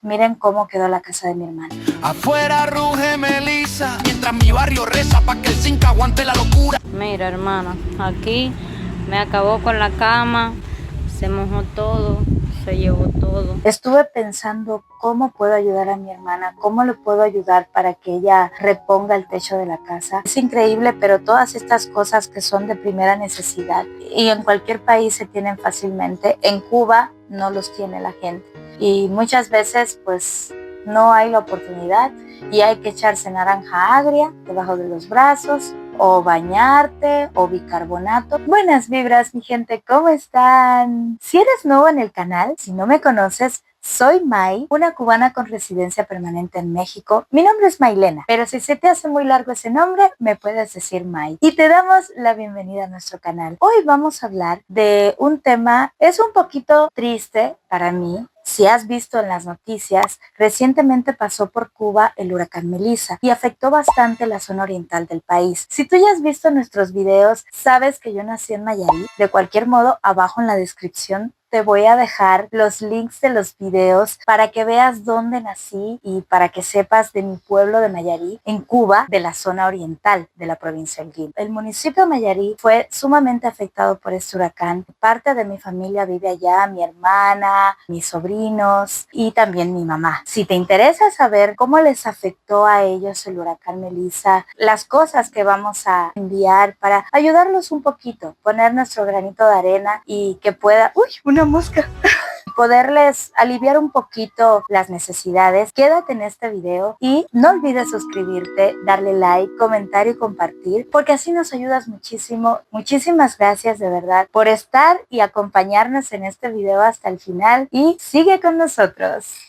Miren cómo quedó la casa de mi hermana. Afuera ruge Melissa, mientras mi barrio reza pa' que el zinc aguante la locura. Mira, hermana, aquí me acabó con la cama, se mojó todo, se llevó todo. Estuve pensando cómo puedo ayudar a mi hermana, cómo le puedo ayudar para que ella reponga el techo de la casa. Es increíble, pero todas estas cosas que son de primera necesidad y en cualquier país se tienen fácilmente, en Cuba no los tiene la gente. Y muchas veces pues no hay la oportunidad y hay que echarse naranja agria debajo de los brazos o bañarte o bicarbonato. Buenas vibras, mi gente, ¿cómo están? Si eres nuevo en el canal, si no me conoces, soy May, una cubana con residencia permanente en México. Mi nombre es Maylena, pero si se te hace muy largo ese nombre, me puedes decir May. Y te damos la bienvenida a nuestro canal. Hoy vamos a hablar de un tema, es un poquito triste para mí. Si has visto en las noticias, recientemente pasó por Cuba el huracán Melissa y afectó bastante la zona oriental del país. Si tú ya has visto nuestros videos, sabes que yo nací en Nayarit. De cualquier modo, abajo en la descripción te voy a dejar los links de los videos para que veas dónde nací y para que sepas de mi pueblo de Nayarit, en Cuba, de la zona oriental de la provincia de Holguín. El municipio de Nayarit fue sumamente afectado por este huracán. Parte de mi familia vive allá, mi hermana, mis sobrinos y también mi mamá. Si te interesa saber cómo les afectó a ellos el huracán Melissa, las cosas que vamos a enviar para ayudarlos un poquito, poner nuestro granito de arena y que pueda... ¡Uy! Una mosca. Poderles aliviar un poquito las necesidades, quédate en este video y no olvides suscribirte, darle like, comentar y compartir, porque así nos ayudas muchísimo. Muchísimas gracias de verdad por estar y acompañarnos en este video hasta el final y sigue con nosotros.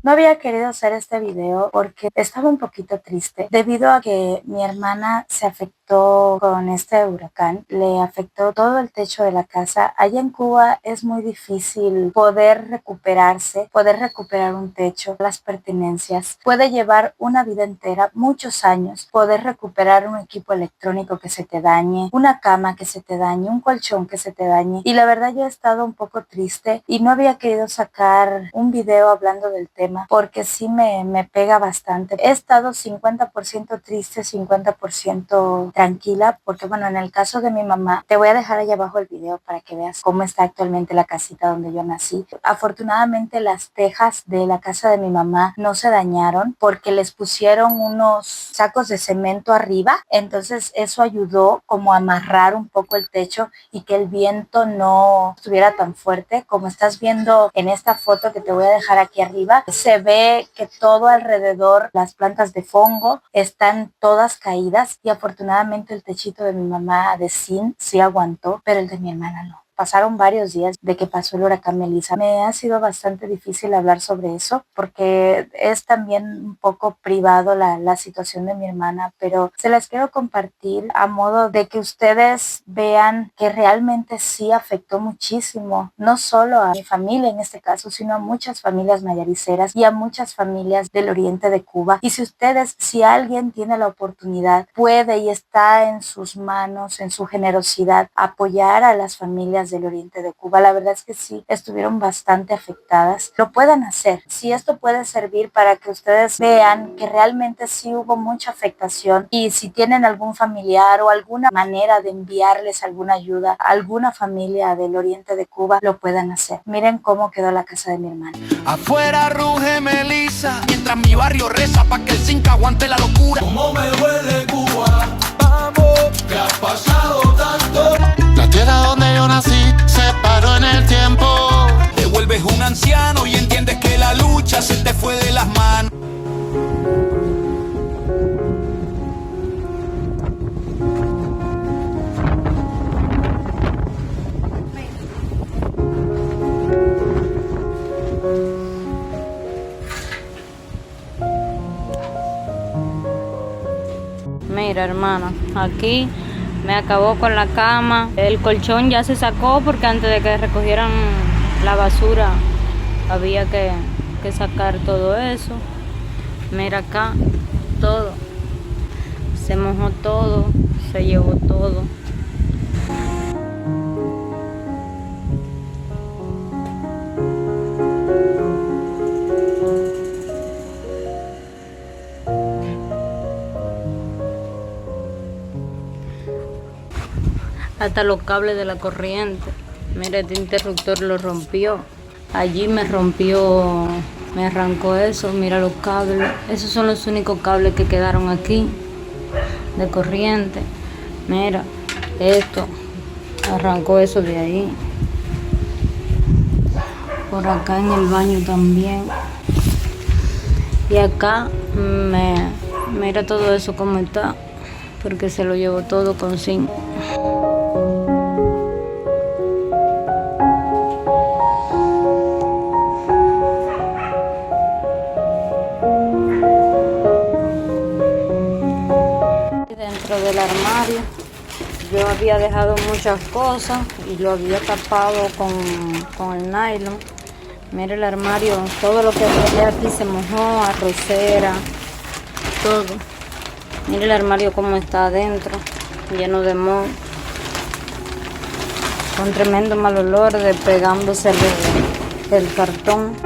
No había querido hacer este video porque estaba un poquito triste debido a que mi hermana se afectó con este huracán, le afectó todo el techo de la casa. Allá en Cuba es muy difícil poder recuperarse, poder recuperar un techo, las pertenencias. Puede llevar una vida entera, muchos años, poder recuperar un equipo electrónico que se te dañe, una cama que se te dañe, un colchón que se te dañe. Y la verdad yo he estado un poco triste y no había querido sacar un video hablando del tema porque sí me pega bastante. He estado 50% triste, 50% tranquila, porque bueno, en el caso de mi mamá, te voy a dejar ahí abajo el video para que veas cómo está actualmente la casita donde yo nací. Afortunadamente las tejas de la casa de mi mamá no se dañaron porque les pusieron unos sacos de cemento arriba, entonces eso ayudó como a amarrar un poco el techo y que el viento no estuviera tan fuerte. Como estás viendo en esta foto que te voy a dejar aquí arriba, se ve que todo alrededor, las plantas de fongo están todas caídas y afortunadamente el techito de mi mamá de zinc sí aguantó, pero el de mi hermana no. Pasaron varios días de que pasó el huracán Melissa. Me ha sido bastante difícil hablar sobre eso porque es también un poco privado la situación de mi hermana, pero se las quiero compartir a modo de que ustedes vean que realmente sí afectó muchísimo, no solo a mi familia en este caso, sino a muchas familias nayariceras y a muchas familias del oriente de Cuba. Y si alguien tiene la oportunidad, puede y está en sus manos, en su generosidad, apoyar a las familias del oriente de Cuba. La verdad es que sí, estuvieron bastante afectadas. Lo pueden hacer. Si esto puede servir para que ustedes vean que realmente sí hubo mucha afectación y si tienen algún familiar o alguna manera de enviarles alguna ayuda a alguna familia del oriente de Cuba, lo puedan hacer. Miren cómo quedó la casa de mi hermana. Afuera ruge Melissa, mientras mi barrio reza pa' que el zinc aguante la locura. Cómo me duele Cuba, vamos, que ha pasado tanto. La tierra donde yo nací se paró en el tiempo. Te vuelves un anciano y entiendes que la lucha se te fue de las manos. Mira, hermana, aquí me acabó con la cama. El colchón ya se sacó porque antes de que recogieran la basura había que sacar todo eso. Mira acá, todo. Se mojó todo, se llevó todo. hasta los cables de la corriente. Mira, este interruptor lo rompió. Allí me rompió, me arrancó eso, mira los cables. Esos son los únicos cables que quedaron aquí de corriente. Mira, esto, arrancó eso de ahí. Por acá en el baño también. Y acá, mira todo eso como está, porque se lo llevó todo consigo. Dentro del armario yo había dejado muchas cosas y lo había tapado con el nylon. Mira el armario, todo lo que había aquí se mojó, arrocera, todo. Mira el armario como está adentro, lleno de moho, con tremendo mal olor despegándose del cartón.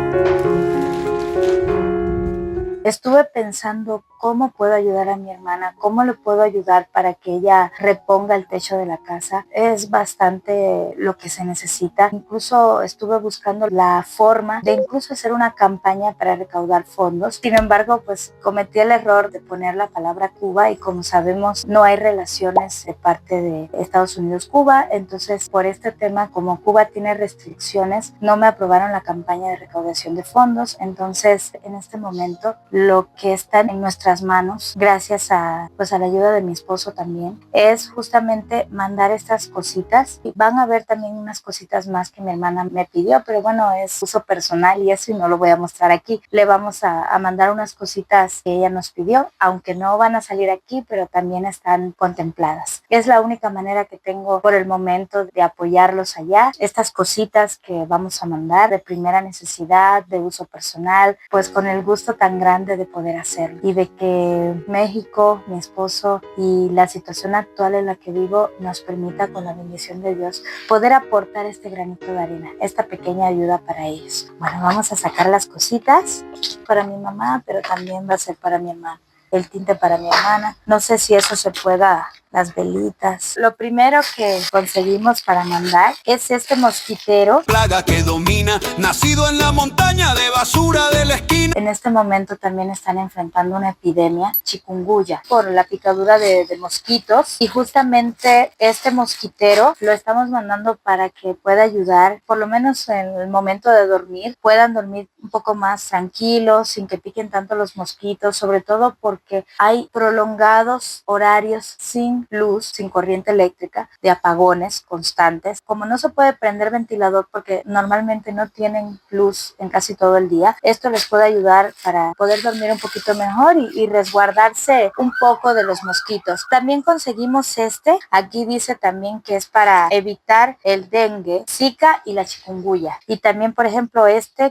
Estuve pensando cómo puedo ayudar a mi hermana, cómo le puedo ayudar para que ella reponga el techo de la casa. Es bastante lo que se necesita. Incluso estuve buscando la forma de incluso hacer una campaña para recaudar fondos. Sin embargo, pues cometí el error de poner la palabra Cuba y como sabemos no hay relaciones de parte de Estados Unidos-Cuba. Entonces, por este tema, como Cuba tiene restricciones, no me aprobaron la campaña de recaudación de fondos. Entonces, en este momento, lo que está en nuestras manos, gracias a la ayuda de mi esposo también, es justamente mandar estas cositas. Y van a ver también unas cositas más que mi hermana me pidió, pero bueno, es uso personal y eso y no lo voy a mostrar aquí. Le vamos a mandar unas cositas que ella nos pidió, aunque no van a salir aquí, pero también están contempladas. Es la única manera que tengo por el momento de apoyarlos allá. Estas cositas que vamos a mandar de primera necesidad, de uso personal, pues con el gusto tan grande de poder hacerlo y de que México, mi esposo y la situación actual en la que vivo nos permita, con la bendición de Dios, poder aportar este granito de arena, esta pequeña ayuda para ellos. Bueno, vamos a sacar las cositas para mi mamá, pero también va a ser para mi hermana. El tinte para mi hermana. No sé si eso se pueda, las velitas. Lo primero que conseguimos para mandar es este mosquitero. Plaga que domina, nacido en la montaña de basura de la esquina. En este momento también están enfrentando una epidemia, chikungunya, por la picadura de mosquitos. Y justamente este mosquitero lo estamos mandando para que pueda ayudar, por lo menos en el momento de dormir, puedan dormir un poco más tranquilos, sin que piquen tanto los mosquitos, sobre todo porque hay prolongados horarios sin luz, sin corriente eléctrica, de apagones constantes. Como no se puede prender ventilador porque normalmente no tienen luz en casi todo el día, esto les puede ayudar para poder dormir un poquito mejor y resguardarse un poco de los mosquitos. También conseguimos aquí dice también que es para evitar el dengue, zika y la chikungunya. Y también, por ejemplo,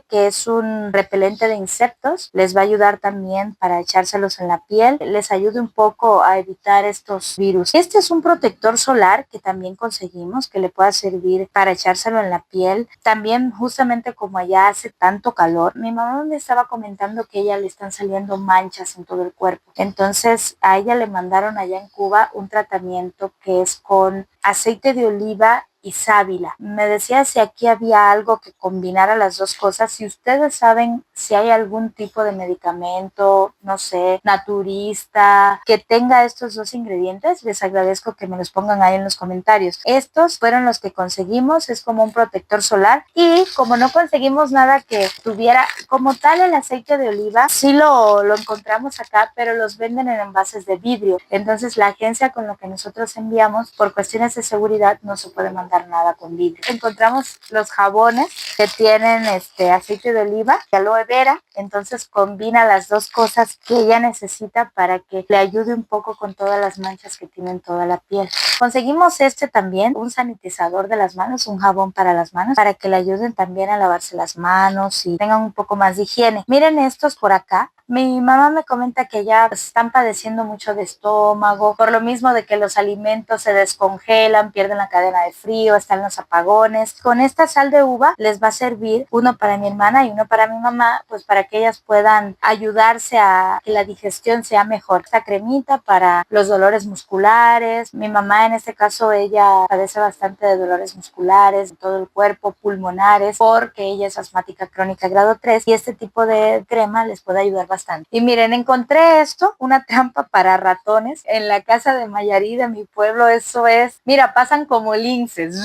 que es un repelente de insectos, les va a ayudar también para echárselos en la piel, les ayuda un poco a evitar estos virus. Este es un protector solar que también conseguimos, que le pueda servir para echárselo en la piel. También, justamente como allá hace tanto calor, mi mamá me estaba comentando que a ella le están saliendo manchas en todo el cuerpo. Entonces, a ella le mandaron allá en Cuba un tratamiento que es con aceite de oliva y sábila. Me decía si aquí había algo que combinara las dos cosas. Si ustedes saben si hay algún tipo de medicamento, no sé, naturista, que tenga estos dos ingredientes, les agradezco que me los pongan ahí en los comentarios. Estos fueron los que conseguimos, es como un protector solar, y como no conseguimos nada que tuviera como tal el aceite de oliva, sí lo encontramos acá, pero los venden en envases de vidrio. Entonces la agencia con lo que nosotros enviamos, por cuestiones de seguridad, no se puede mandar nada con vidrio. Encontramos los jabones que tienen aceite de oliva y aloe vera, entonces combina las dos cosas que ella necesita para que le ayude un poco con todas las manchas que tiene en toda la piel. Conseguimos también, un sanitizador de las manos, un jabón para las manos, para que le ayuden también a lavarse las manos y tengan un poco más de higiene. Miren estos por acá. Mi mamá me comenta que ya están padeciendo mucho de estómago, por lo mismo de que los alimentos se descongelan, pierden la cadena de frío, están los apagones. Con esta sal de uva les va a servir uno para mi hermana y uno para mi mamá, pues para que ellas puedan ayudarse a que la digestión sea mejor. Esta cremita para los dolores musculares. Mi mamá en este caso, ella padece bastante de dolores musculares, de todo el cuerpo, pulmonares, porque ella es asmática crónica grado 3 y este tipo de crema les puede ayudar bastante. Y miren, encontré esto, una trampa para ratones en la casa de Mayarí de mi pueblo. Eso es, mira, pasan como linces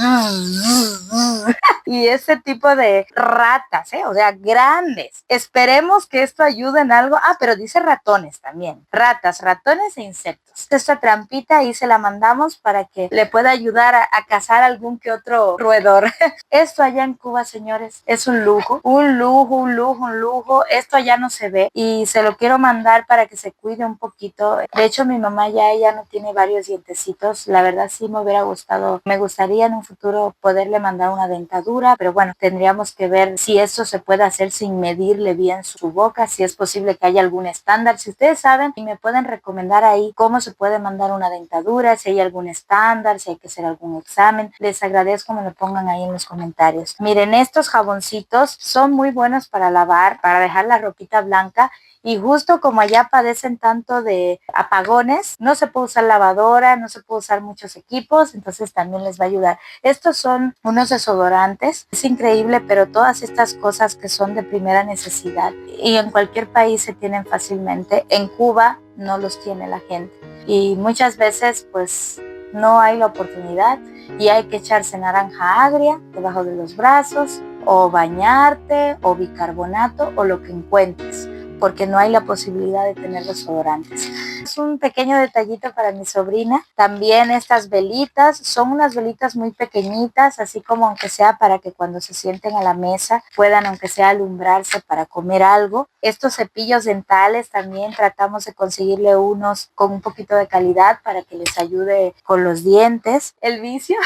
y ese tipo de ratas, o sea, grandes. Esperemos que esto ayude en algo. Pero dice ratones también, ratas, ratones e insectos. Esta trampita ahí se la mandamos para que le pueda ayudar a cazar algún que otro roedor. Esto allá en Cuba, señores, es un lujo, un lujo, un lujo, un lujo. Esto allá no se ve y se lo quiero mandar para que se cuide un poquito. De hecho, mi mamá ella no tiene varios dientecitos. La verdad sí me gustaría en un futuro poderle mandar una dentadura, pero bueno, tendríamos que ver si eso se puede hacer sin medirle bien su boca, si es posible que haya algún estándar. Si ustedes saben y me pueden recomendar ahí cómo se puede mandar una dentadura, si hay algún estándar, si hay que hacer algún examen, les agradezco me lo pongan ahí en los comentarios. Miren, estos jaboncitos son muy buenos para lavar, para dejar la ropita blanca. Y justo como allá padecen tanto de apagones, no se puede usar lavadora, no se puede usar muchos equipos, entonces también les va a ayudar. Estos son unos desodorantes, es increíble, pero todas estas cosas que son de primera necesidad y en cualquier país se tienen fácilmente, en Cuba no los tiene la gente. Y muchas veces pues no hay la oportunidad y hay que echarse naranja agria debajo de los brazos o bañarte o bicarbonato o lo que encuentres, porque no hay la posibilidad de tener desodorantes. Es un pequeño detallito para mi sobrina. También estas velitas, son unas velitas muy pequeñitas, así como aunque sea para que cuando se sienten a la mesa puedan aunque sea alumbrarse para comer algo. Estos cepillos dentales también tratamos de conseguirle unos con un poquito de calidad para que les ayude con los dientes. El vicio,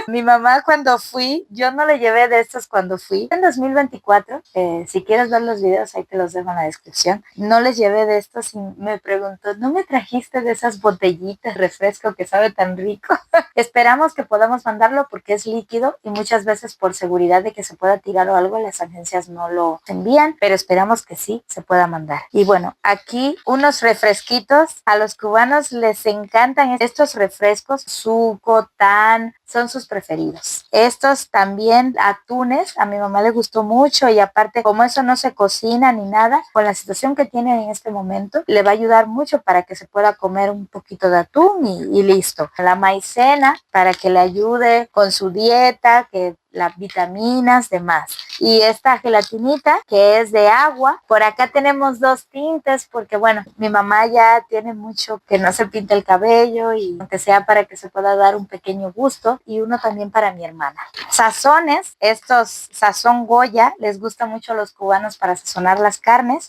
mi mamá cuando fui, yo no le llevé de estos cuando fui. En 2024, si quieres ver los videos, ahí te los dejo en la descripción. No les llevé de estos y me preguntó, ¿no me trajiste de esas botellitas refresco que sabe tan rico? Esperamos que podamos mandarlo porque es líquido y muchas veces por seguridad de que se pueda tirar o algo, las agencias no lo envían, pero esperamos que sí se pueda mandar. Y bueno, aquí unos refresquitos. A los cubanos les encantan estos refrescos, Suco, Tan, son sus preferidos. Estos también atunes, a mi mamá le gustó mucho y aparte como eso no se cocina ni nada, con la situación que tiene en este momento, le va a ayudar mucho para que se pueda comer un poquito de atún y listo. La maicena para que le ayude con su dieta, que las vitaminas, demás. Y esta gelatinita que es de agua. Por acá tenemos 2 tintes porque bueno, mi mamá ya tiene mucho que no se pinta el cabello y aunque sea para que se pueda dar un pequeño gusto, y uno también para mi hermana. Sazones, estos sazón Goya, les gusta mucho a los cubanos para sazonar las carnes.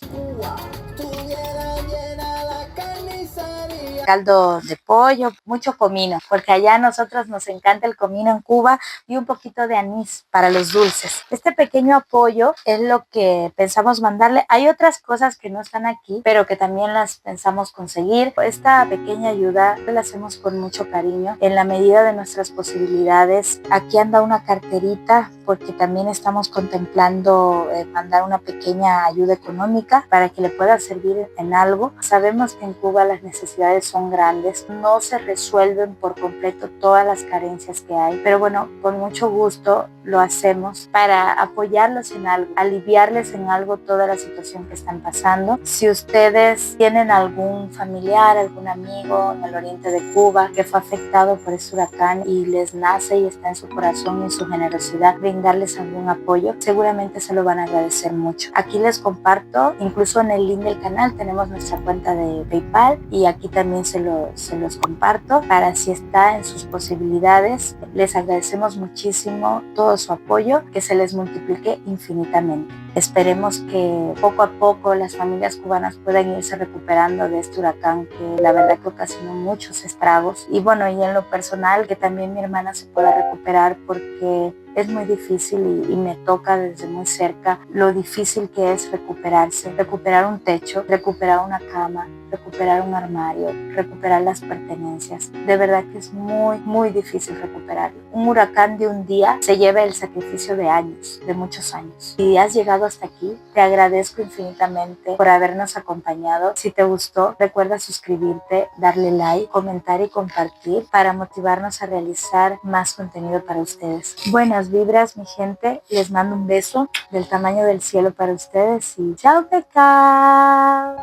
Caldo de pollo, mucho comino, porque allá a nosotros nos encanta el comino en Cuba y un poquito de anís para los dulces. Este pequeño apoyo es lo que pensamos mandarle. Hay otras cosas que no están aquí, pero que también las pensamos conseguir. Esta pequeña ayuda la hacemos con mucho cariño, en la medida de nuestras posibilidades. Aquí anda una carterita porque también estamos contemplando mandar una pequeña ayuda económica para que le pueda servir en algo. Sabemos que en Cuba las necesidades son grandes, no se resuelven por completo todas las carencias que hay, pero bueno, con mucho gusto lo hacemos para apoyarlos en algo, aliviarles en algo toda la situación que están pasando. Si ustedes tienen algún familiar, algún amigo en el oriente de Cuba que fue afectado por este huracán y les nace y está en su corazón y en su generosidad brindarles algún apoyo, seguramente se lo van a agradecer mucho. Aquí les comparto, incluso en el link del canal tenemos nuestra cuenta de PayPal y aquí también se los comparto para si está en sus posibilidades. Les agradecemos muchísimo todo su apoyo, que se les multiplique infinitamente. Esperemos que poco a poco las familias cubanas puedan irse recuperando de este huracán que la verdad que ocasionó muchos estragos. Y bueno, y en lo personal que también mi hermana se pueda recuperar, porque es muy difícil y me toca desde muy cerca lo difícil que es recuperarse, recuperar un techo, recuperar una cama, recuperar un armario, recuperar las pertenencias. De verdad que es muy, muy difícil recuperarlo. Un huracán de un día se lleva el sacrificio de años, de muchos años. Si has llegado hasta aquí, te agradezco infinitamente por habernos acompañado. Si te gustó, recuerda suscribirte, darle like, comentar y compartir para motivarnos a realizar más contenido para ustedes. Buenas vibras, mi gente. Les mando un beso del tamaño del cielo para ustedes y chao, pecado.